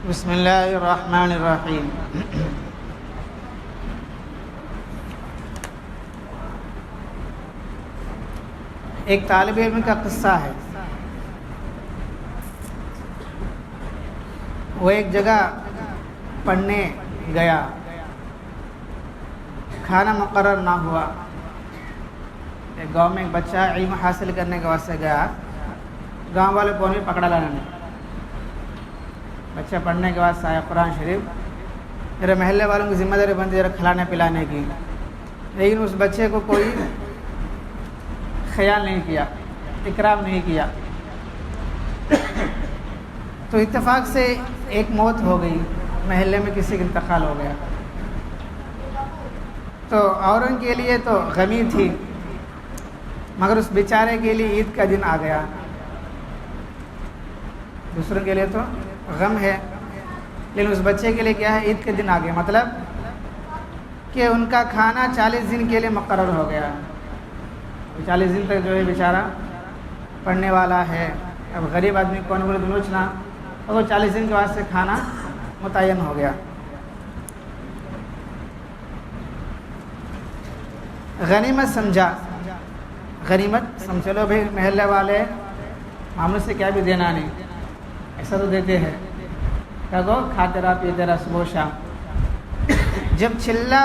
بسم اللہ الرحمن الرحیم۔ ایک طالب علم کا قصہ ہے۔ وہ ایک جگہ پڑھنے گیا، کھانا مقرر نہ ہوا۔ ایک گاؤں میں ایک بچہ علم حاصل کرنے کے واسطے گیا، گاؤں والے کون بھی پکڑا لانا نہیں۔ بچہ پڑھنے کے واسطے آیا قرآن شریف، میرے محلے والوں کی ذمہ داری بنتی ہے کھلانے پلانے کی، لیکن اس بچے کو کوئی خیال نہیں کیا، اکرام نہیں کیا۔ تو اتفاق سے ایک موت ہو گئی، محلے میں کسی کا انتقال ہو گیا۔ تو اوروں کے لیے تو غمی تھی، مگر اس بیچارے کے لیے عید کا دن آ گیا۔ دوسروں کے لیے تو غم ہے، لیکن اس بچے کے لیے کیا ہے، عید کے دن آ گیا، مطلب کہ ان کا کھانا 40 دن کے لیے مقرر ہو گیا۔ 40 دن تک جو ہے بیچارہ پڑھنے والا ہے۔ اب غریب آدمی کون بولے دنوچنا، اور وہ 40 دن کے واسطے کھانا متعین ہو گیا۔ غنیمت سمجھا، غنیمت سمجھ لو بھائی، محلے والے معاملے سے کیا بھی دینا نہیں، ایسا تو دیتے ہیں، کیا گو کھاتے رہا پیتے رہا صبح شام۔ جب چلہ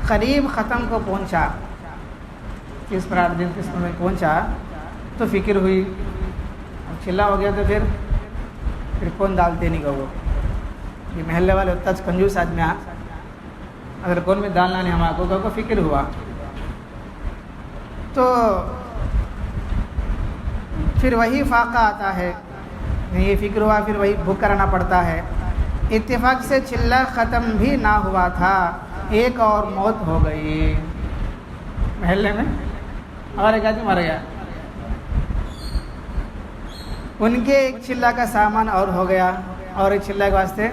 قریب ختم کو پہنچا، 30 پر 8 دن 30 میں پہنچا تو فکر ہوئی، اب چلہ ہو گیا تو پھر کون ڈالتے نہیں گو، یہ محلے والے اتنا کنجوس آدمی، اگر کون میں ڈالنا نہیں ہمارا کو فکر ہوا تو پھر وہی فاقہ آتا ہے، یہ فکر ہوا پھر وہی بھوک کرنا پڑتا ہے۔ اتفاق سے چلہ ختم بھی نہ ہوا تھا، ایک اور موت ہو گئی محلے میں، اور ایک آدمی مر گیا۔ ان کے ایک چلہ کا سامان اور ہو گیا، اور ایک چلہ کے واسطے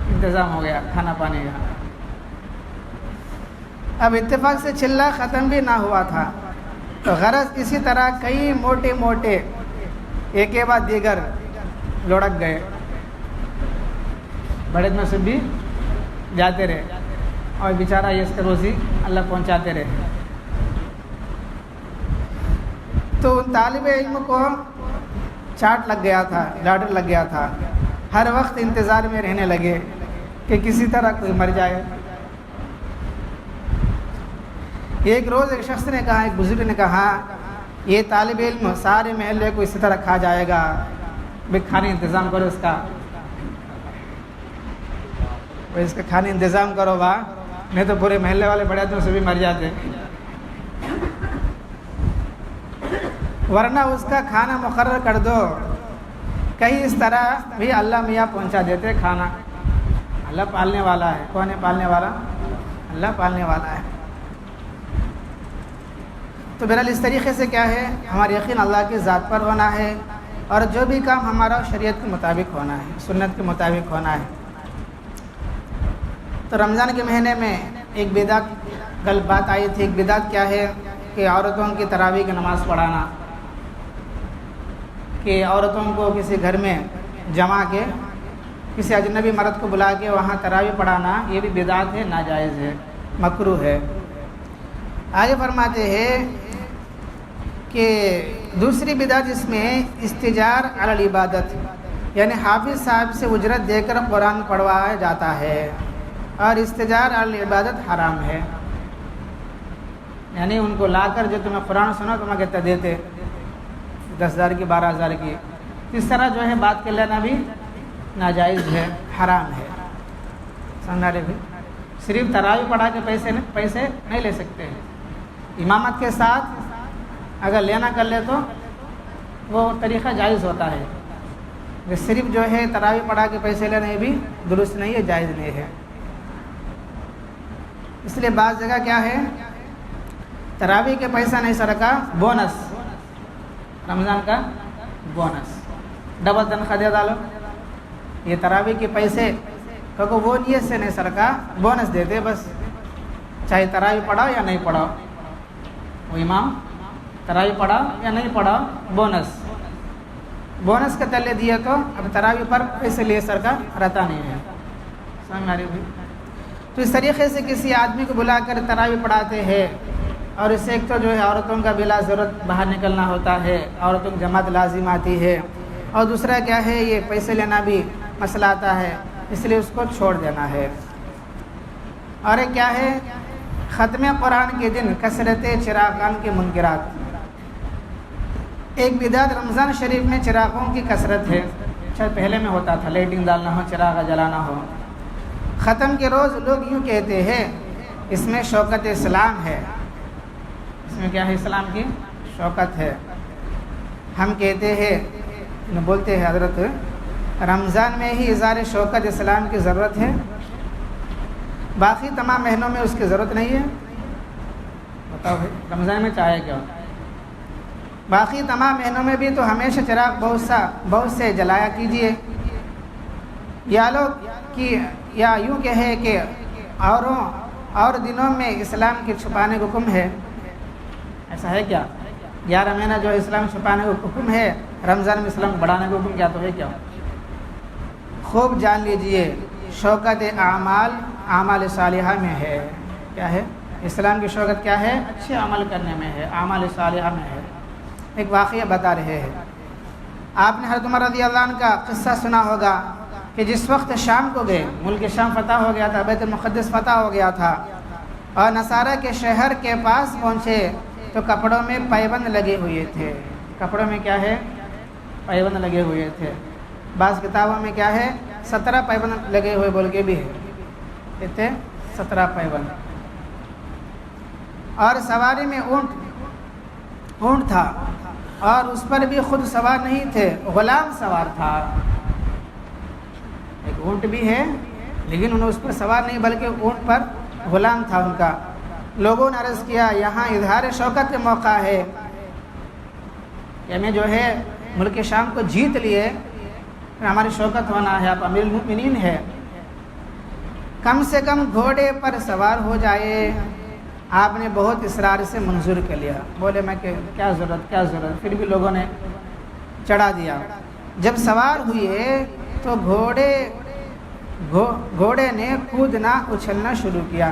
انتظام ہو گیا کھانا پانے کا۔ اب اتفاق سے چلہ ختم بھی نہ ہوا تھا، تو غرض اسی طرح کئی موٹے موٹے ایک کے بعد دیگر لڑک گئے، بڑے میں سے بھی جاتے رہے، اور بیچارہ یہ اس کا روزی اللہ پہنچاتے رہے۔ تو ان طالب علم کو چاٹ لگ گیا تھا، ڈاڈر لگ گیا تھا، ہر وقت انتظار میں رہنے لگے کہ کسی طرح کوئی مر جائے۔ ایک روز ایک شخص نے کہا، ایک بزرگ نے کہا، یہ طالب علم سارے محلے کو اسی طرح کھا جائے گا، بھائی کھانے انتظام کرو اس کا، بھائی اس کا کھانے انتظام کرو با، نہیں تو پورے محلے والے بڑے آدمی سے بھی مر جاتے، ورنہ اس کا کھانا مقرر کر دو، کہیں اس طرح بھی اللہ میاں پہنچا دیتے کھانا۔ اللہ پالنے والا ہے، کون ہے پالنے والا؟ اللہ پالنے والا ہے۔ تو بہرحال اس طریقے سے کیا ہے، ہمارا یقین اللہ کی ذات پر ہونا ہے، اور جو بھی کام ہمارا شریعت کے مطابق ہونا ہے، سنت کے مطابق ہونا ہے۔ تو رمضان کے مہینے میں ایک بدعت کل بات آئی تھی، ایک بدعت کیا ہے کہ عورتوں کی تراویح کی نماز پڑھانا، کہ عورتوں کو کسی گھر میں جمع کے کسی اجنبی مرد کو بلا کے وہاں تراویح پڑھانا، یہ بھی بدعت ہے، ناجائز ہے، مکروہ ہے۔ آگے فرماتے ہیں کہ دوسری بدعت اس میں استجار علی العبادت، یعنی حافظ صاحب سے اجرت دے کر قرآن پڑھوایا جاتا ہے، اور استجار علی العبادت حرام ہے، یعنی ان کو لا کر جو تمہیں قرآن سنا تمہیں کہتا دیتے 10,000 کی 12,000 کی، اس طرح جو ہے بات کر لینا بھی ناجائز ہے، حرام ہے۔ سمجھا رہے بھی، صرف تراویح پڑھا کے پیسے نہیں لے سکتے ہیں، امامت کے ساتھ اگر لینا کر لے تو وہ طریقہ جائز ہوتا ہے، صرف جو ہے تراویح پڑھا کے پیسے لینا یہ بھی درست نہیں ہے، جائز نہیں ہے۔ اس لیے بعض جگہ کیا ہے، تراویح کے پیسہ نہیں سر کا بونس، رمضان کا بونس، ڈبل تنخواہ دے ڈالو، یہ تراویح کے پیسے کیونکہ وہ نیت سے نہیں سر کا بونس دیتے، بس چاہے تراویح پڑھاؤ یا نہیں پڑھاؤ، وہ امام تراویح پڑھا یا نہیں پڑھا بونس، بونس کا تلے دیے تو اب تراویح پر پیسے لیے سرکار رہتا نہیں ہے. سمجھ میں آ رہی ہے؟ تو اس طریقے سے کسی آدمی کو بلا کر تراویح پڑھاتے ہیں. اور اس سے ایک تو جو ہے عورتوں کا بلا ضرورت باہر نکلنا ہوتا ہے, عورتوں کی جماعت لازم آتی ہے, اور دوسرا کیا ہے یہ پیسے لینا بھی مسئلہ آتا ہے, اس لیے اس کو چھوڑ دینا ہے. اور ایک کیا ہے ختم قرآن کے دن کثرت چراغان کے منکرات. ایک بدعت رمضان شریف میں چراغوں کی کثرت ہے. شاید پہلے میں ہوتا تھا, لائٹنگ ڈالنا ہو, چراغ جلانا ہو. ختم کے روز لوگ یوں کہتے ہیں اس میں شوکت اسلام ہے, اس میں کیا ہے اسلام کی شوکت ہے. ہم کہتے ہیں بولتے ہیں حضرت رمضان میں ہی اظہار شوکت اسلام کی ضرورت ہے, باقی تمام مہینوں میں اس کی ضرورت نہیں ہے. بتاؤ بھائی رمضان میں چاہے کیا, باقی تمام مہینوں میں بھی تو ہمیشہ چراغ بہت سے جلایا کیجیے. یا لوگ کہ یا یوں کہے کہ اور دنوں میں اسلام کے چھپانے کا حکم ہے, ایسا ہے کیا؟ 11 مہینہ جو اسلام چھپانے کا حکم ہے, رمضان میں اسلام بڑھانے کا حکم کیا تو ہے کیا؟ خوب جان لیجئے شوکت اعمال صالحہ میں ہے. کیا ہے اسلام کی شوکت؟ کیا ہے؟ اچھے عمل کرنے میں ہے, اعمال صالحہ میں ہے. ایک واقعہ بتا رہے ہیں. آپ نے حضرت عمر رضی اللہ عنہ کا قصہ سنا ہوگا کہ جس وقت شام کو گئے, ملک شام فتح ہو گیا تھا, بیت المقدس فتح ہو گیا تھا, اور نصارہ کے شہر کے پاس پہنچے تو کپڑوں میں پیبند لگے ہوئے تھے. کپڑوں میں کیا ہے؟ پیبند لگے ہوئے تھے. بعض کتابوں میں کیا ہے 17 پیبند لگے ہوئے بول کے بھی ہے, کہتے 17 پیبند. اور سواری میں اونٹ تھا, اور اس پر بھی خود سوار نہیں تھے, غلام سوار تھا. ایک اونٹ بھی ہے لیکن انہوں اس پر سوار نہیں بلکہ اونٹ پر غلام تھا ان کا. لوگوں نے عرض کیا یہاں اظہار شوکت کا موقع ہے کہ ہمیں جو ہے ملک شام کو جیت لیے, ہماری شوکت ہونا ہے, آپ امیر المؤمنین ہے, کم سے کم گھوڑے پر سوار ہو جائے. آپ نے بہت اصرار سے منظور کر لیا, بولے میں کہ کیا ضرورت, پھر بھی لوگوں نے چڑھا دیا. جب سوار ہوئے تو گھوڑے نے کودنا اچھلنا شروع کیا,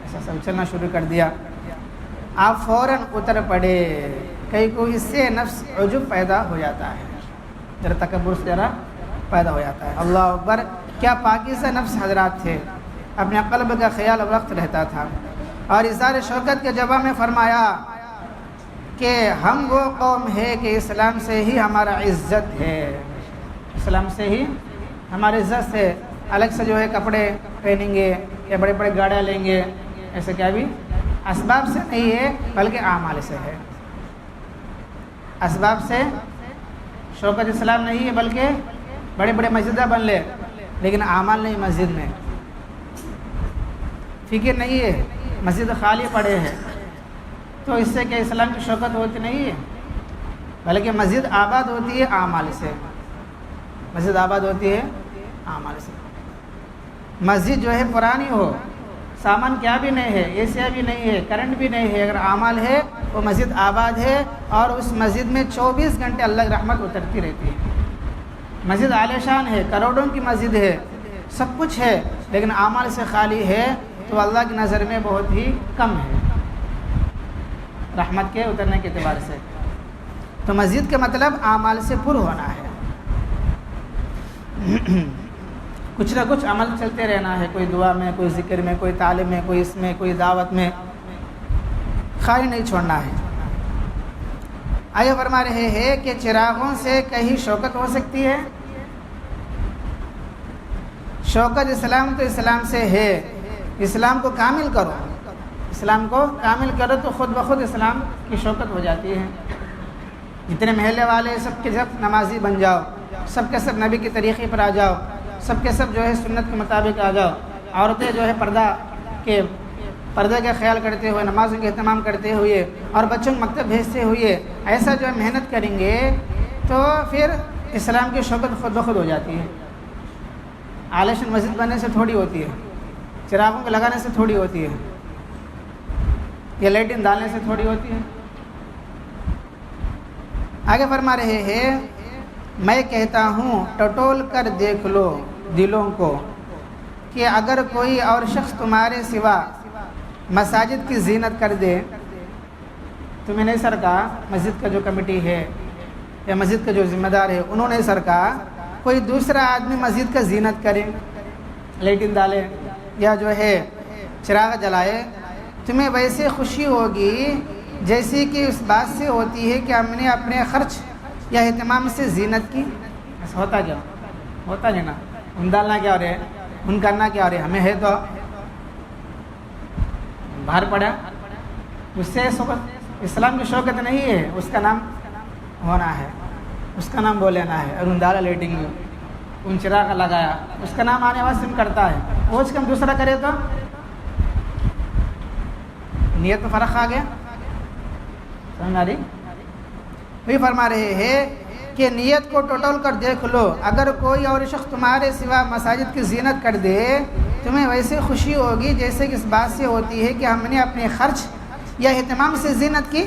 ایسا سب اچھلنا شروع کر دیا. آپ فوراً اتر پڑے. کئی کو اس سے نفس عجب پیدا ہو جاتا ہے, ذرا تکبر سے ذرا پیدا ہو جاتا ہے. اللہ اکبر, کیا پاکیزہ نفس حضرات تھے, اپنے قلب کا خیال وقت رہتا تھا. اور اظہار شوکت کے جواب میں فرمایا کہ ہم وہ قوم ہے کہ اسلام سے ہی ہمارا عزت ہے, اسلام سے ہی ہماری عزت ہے. الگ سے جو ہے کپڑے پہنیں گے یا بڑے بڑے گاڑیاں لیں گے, ایسے کیا بھی اسباب سے نہیں ہے بلکہ اعمال سے ہے. اسباب سے شوکت اسلام نہیں ہے بلکہ بڑے بڑے مسجدیں بن لے, لیکن اعمال نہیں مسجد میں, فکر نہیں ہے, مسجد خالی پڑے ہیں, تو اس سے کہ اسلام کی شوکت ہوتی نہیں ہے, بلکہ مسجد آباد ہوتی ہے اعمال سے. مسجد آباد ہوتی ہے اعمال سے. مسجد جو ہے پرانی ہو, سامان کیا بھی نہیں ہے, اے سی بھی نہیں ہے, کرنٹ بھی نہیں ہے, اگر اعمال ہے وہ مسجد آباد ہے, اور اس مسجد میں 24 گھنٹے اللہ کی رحمت اترتی رہتی ہے. مسجد عالی شان ہے, کروڑوں کی مسجد ہے, سب کچھ ہے, لیکن اعمال سے خالی ہے تو اللہ کی نظر میں بہت ہی کم ہے رحمت کے اترنے کے اعتبار سے. تو مسجد کے مطلب اعمال سے پر ہونا ہے. کچھ نہ کچھ عمل چلتے رہنا ہے, کوئی دعا میں, کوئی ذکر میں, کوئی تعلیم میں, کوئی اس میں, کوئی دعوت میں, خالی نہیں چھوڑنا ہے. آئے فرما رہے ہیں کہ چراغوں سے کہیں شوکت ہو سکتی ہے؟ شوکت اسلام تو اسلام سے ہے. اسلام کو کامل کرو, اسلام کو کامل کرو تو خود بخود اسلام کی شوکت ہو جاتی ہے. جتنے محلے والے سب کے سب نمازی بن جاؤ, سب کے سب نبی کے طریقے پر آ جاؤ, سب کے سب جو ہے سنت کے مطابق آ جاؤ. عورتیں جو ہے پردے کا خیال کرتے ہوئے, نمازوں کے اہتمام کرتے ہوئے, اور بچوں کو مکتب بھیجتے ہوئے ایسا جو ہے محنت کریں گے تو پھر اسلام کی شوکت خود بخود ہو جاتی ہے. عالیشان مسجد بننے سے تھوڑی ہوتی ہے, چراغوں کو لگانے سے تھوڑی ہوتی ہے, یا لائٹیں ڈالنے سے تھوڑی ہوتی ہے. آگے فرما رہے ہیں میں کہتا ہوں ٹٹول کر دیکھ لو دلوں کو کہ اگر کوئی اور شخص تمہارے سوا مساجد کی زینت کر دے، تمہیں نہیں سر کہا مسجد کا جو کمیٹی ہے یا مسجد کا جو ذمہ دار ہے انہوں نے سر کہا کوئی دوسرا آدمی مسجد کا زینت کرے، لیٹن ڈالے یا جو ہے چراغ جلائے، تمہیں ویسے خوشی ہوگی جیسی کہ اس بات سے ہوتی ہے کہ ہم نے اپنے خرچ یا اہتمام سے زینت کی۔ ایسا ہوتا کیا؟ ہوتا نہیں نا، ان ڈالنا کیا ہو رہے ان کرنا کیا ہو رہے، ہمیں ہے تو باہر پڑا، اس سے اسلام کی شوکت نہیں ہے، اس کا نام ہونا ہے، اس کا نام بولینا ہے، اور ان ڈالا لیٹنگ ان چراغ لگایا، اس کا نام آنے والا سم کرتا ہے، وہ اس کا دوسرا کرے تو نیت میں فرق آ گیا۔ سمجھ آ رہی؟ وہی فرما رہے ہیں کہ نیت کو ٹٹول کر دیکھ لو، اگر کوئی اور شخص تمہارے سوا مساجد کی زینت کر دے، تمہیں ویسے خوشی ہوگی جیسے کہ اس بات سے ہوتی ہے کہ ہم نے اپنے خرچ یا اہتمام سے زینت کی۔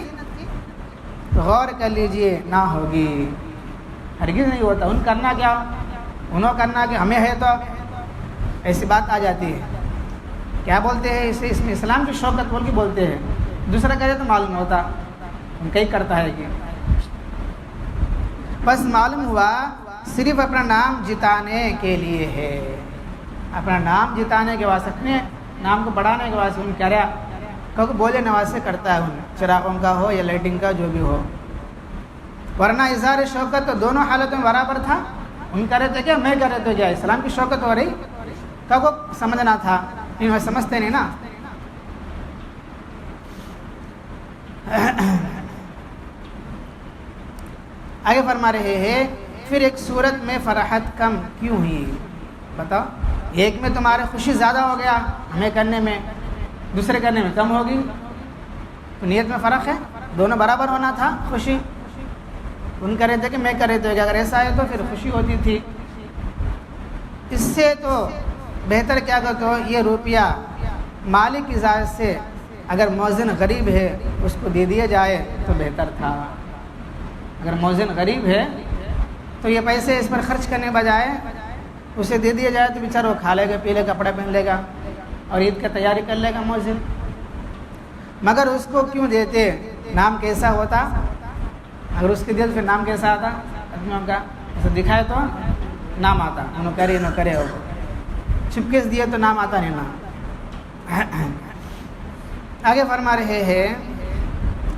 غور کر لیجئے، نہ ہوگی، ہرگز نہیں ہوتا۔ ان کرنا کیا، انہوں کرنا کہ ہمیں ہے تو ایسی بات آ جاتی ہے، کیا بولتے ہیں اسے، اس میں اسلام کی شوکت بول کے بولتے ہیں، دوسرا کرے تو معلوم ہوتا ان کا ہی کرتا ہے کہ بس معلوم ہوا صرف اپنا نام جتانے کے لیے ہے، اپنا نام جتانے کے واسطے، اپنے نام کو بڑھانے کے واسطے ان کیا رہا کہ بولے نواز سے کرتا ہے، ان چراغوں کا ہو یا لائٹنگ کا جو بھی ہو، ورنہ اظہار شوکت تو دونوں حالتوں میں برابر تھا۔ ان کہہ رہے تھے کہ میں کہہ رہے تو جائے، اسلام کی شوکت ہو رہی کہ کو سمجھنا تھا، انہیں سمجھتے نہیں نا۔ آگے فرما رہے ہیں پھر ایک صورت میں فرحت کم کیوں ہوئی، بتاؤ، ایک میں تمہارے خوشی زیادہ ہو گیا ہمیں کرنے میں، دوسرے کرنے میں کم ہوگی، تو نیت میں فرق ہے، دونوں برابر ہونا تھا خوشی۔ ان کہہ رہے تھے کہ میں کہہ رہے تھے، اگر ایسا ہے تو پھر خوشی ہوتی تھی۔ اس سے تو بہتر کیا کہ تو یہ روپیہ مالک کی ذات سے اگر مؤذن غریب ہے اس کو دے دیا جائے تو بہتر تھا۔ اگر مؤذن غریب ہے تو یہ پیسے اس پر خرچ کرنے بجائے اسے دے دیا جائے تو بیچارہ وہ کھا لے گا، پی لے گا، کپڑے پہن لے گا اور عید کا تیاری کر لے گا مؤذن۔ مگر اس کو کیوں دیتے، نام کیسا ہوتا، اگر اس کے دل پھر نام کیسا آتا آدمیوں کا، اسے دکھائے تو نام آتا، انہوں کرے ہو، چھپکے سے دیے تو نام آتا نہیں نا۔ آگے فرما رہے ہیں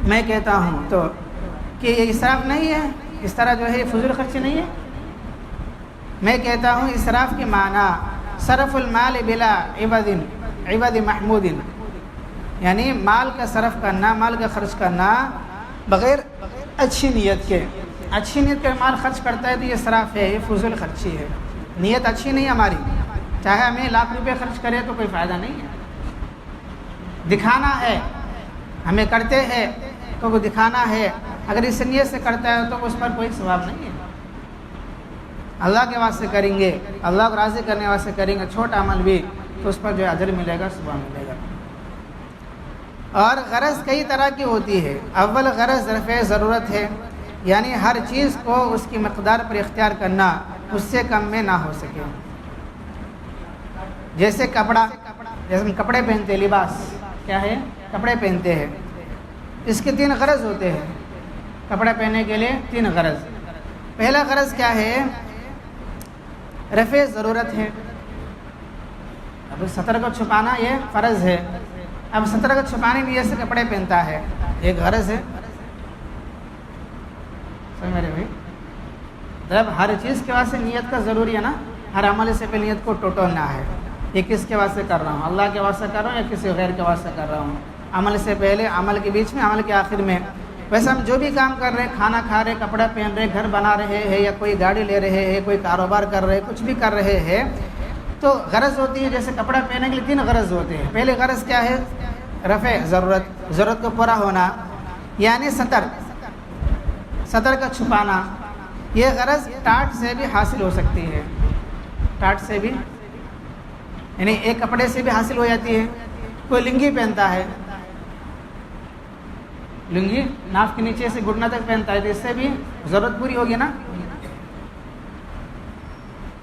میں کہتا ہوں تو کہ یہ اسراف نہیں ہے، اس طرح جو ہے فضول خرچی نہیں ہے۔ میں کہتا ہوں اسراف کے معنی صرف المال بلا عوض محمود، یعنی مال کا صرف کرنا، مال کا خرچ کرنا بغیر اچھی نیت کے، اچھی نیت کا مال خرچ کرتا ہے تو یہ اسراف ہے، یہ فضول خرچی ہے، نیت اچھی نہیں ہماری، چاہے ہمیں لاکھ روپے خرچ کرے تو کوئی فائدہ نہیں ہے، دکھانا ہے، ہمیں کرتے ہیں تو وہ دکھانا ہے، اگر اس نیت سے کرتا ہے تو اس پر کوئی ثواب نہیں ہے۔ اللہ کے واسطے کریں گے، اللہ کو راضی کرنے واسطے کریں گے چھوٹا عمل بھی تو اس پر جو اجر ملے گا، ثواب ملے گا۔ اور غرض کئی طرح کی ہوتی ہے، اول غرض رفع ضرورت ہے، یعنی ہر چیز کو اس کی مقدار پر اختیار کرنا، اس سے کم میں نہ ہو سکے۔ جیسے کپڑا، جیسے ہم کپڑے پہنتے ہیں، لباس کیا ہے، کپڑے پہنتے ہیں، اس کے 3 غرض ہوتے ہیں، کپڑے پہننے کے لیے 3 غرض۔ پہلا غرض کیا ہے، رفع ضرورت ہے، اب سطر کو چھپانا یہ فرض ہے، اب سطر کو چھپانے کی وجہ سے کپڑے پہنتا ہے، ایک غرض ہے، سمجھ میرے بھائی، جب ہر چیز کے واسطے نیت کا ضروری ہے نا، ہر عمل سے پہلے نیت کو ٹوٹنا ہے، یہ کس کے واسطے کر رہا ہوں، اللہ کے واسطے کر رہا ہوں یا کسی غیر کے واسطے کر رہا ہوں، عمل سے پہلے، عمل کے بیچ میں، عمل کے آخر میں۔ ویسے ہم جو بھی کام کر رہے ہیں، کھانا کھا رہے، کپڑا پہن رہے، گھر بنا رہے ہیں یا کوئی گاڑی لے رہے ہیں، کوئی کاروبار کر رہے ہیں، کچھ بھی کر رہے ہیں تو غرض ہوتی ہے، جیسے کپڑا پہننے کے لیے 3 غرض ہوتے ہیں۔ پہلے غرض کیا ہے، رفع ضرورت کو پورا ہونا، یعنی سطر کا چھپانا، یہ غرض ٹاٹ سے بھی حاصل ہو سکتی ہے، ٹاٹ سے بھی، یعنی ایک کپڑے سے بھی حاصل ہو جاتی ہے۔ کوئی لنگی پہنتا ہے، لنگی ناف کے نیچے سے گھٹنا تک پہنتا ہے تو اس سے بھی ضرورت پوری ہوگی نا،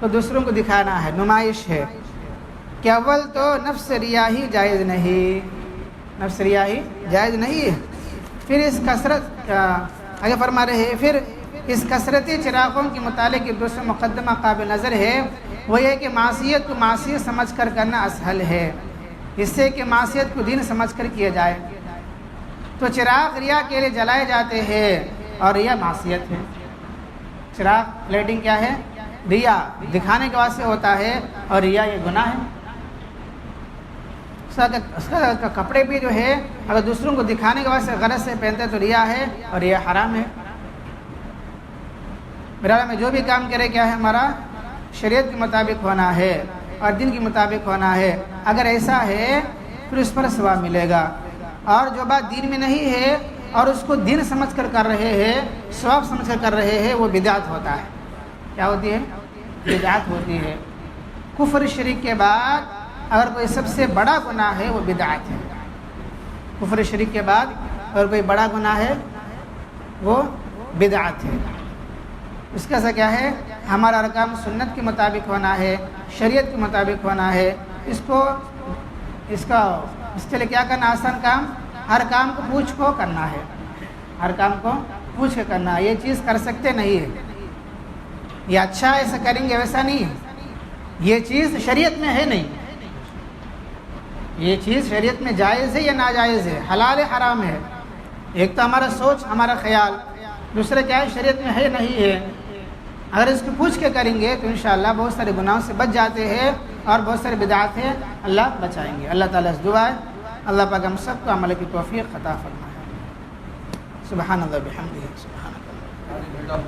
تو دوسروں کو دکھانا ہے، نمائش ہے کہ اول تو نفس ریائی جائز نہیں، نفس ریائی جائز نہیں ہے۔ پھر اس کثرت آگے فرما رہے ہیں، پھر اس کثرتی چراغوں کے متعلق ایک دوسرا مقدمہ قابل نظر ہے، وہ یہ کہ معصیت کو معصیت سمجھ کر کرنا اسہل ہے، اس سے کہ معصیت کو دین سمجھ کر کیا جائے۔ تو چراغ ریا کے لیے جلائے جاتے ہیں اور ریا معصیت ہے۔ چراغ لائٹنگ کیا ہے؟ ریا، دکھانے کے واسطے ہوتا ہے، اور ریا یہ گناہ ہے۔ اس کا کپڑے بھی جو ہے اگر دوسروں کو دکھانے کے واسطے غرض سے پہنتے تو ریا ہے، اور ریا حرام ہے۔ میرا میں جو بھی کام کرے کیا ہے، ہمارا شریعت کے مطابق ہونا ہے اور دین کے مطابق ہونا ہے۔ اگر ایسا ہے پھر اس پر ثواب ملے گا، اور جو بات دین میں نہیں ہے اور اس کو دین سمجھ کر کر رہے ہیں، ثواب سمجھ کر کر رہے ہیں، وہ بدعت ہوتا ہے۔ کیا ہوتی ہے؟ بدعت ہوتی ہے۔ کفر شرک کے بعد اگر کوئی سب سے بڑا گناہ ہے وہ بدعت ہے۔ کفر شرک کے بعد اگر کوئی بڑا گناہ ہے وہ بدعت ہے۔ اس کا سا کیا ہے؟ ہمارا ارکان سنت کے مطابق ہونا ہے، شریعت کے مطابق ہونا ہے۔ اس کے لیے کیا کرنا؟ آسان کام، ہر کام کو پوچھ کو کرنا ہے، ہر کام کو پوچھ کے کرنا ہے۔ یہ چیز کر سکتے نہیں ہے، یہ اچھا ایسا کریں گے ویسا نہیں ہے، یہ چیز شریعت میں ہے نہیں، یہ چیز شریعت میں جائز ہے یا ناجائز ہے، حلال ہے حرام ہے۔ ایک تو ہمارا سوچ، ہمارا خیال، دوسرا کیا ہے؟ شریعت میں ہے نہیں ہے۔ اگر اس کو پوچھ کے کریں گے تو انشاءاللہ بہت سارے گناہوں سے بچ جاتے ہیں، اور بہت سارے بدعات ہیں اللہ بچائیں گے۔ اللہ تعالیٰ سے دعا ہے اللہ پاک ہم سب کو عمل کی توفیق عطا فرمائے۔ سبحان اللہ بحمدہ، سبحان اللہ۔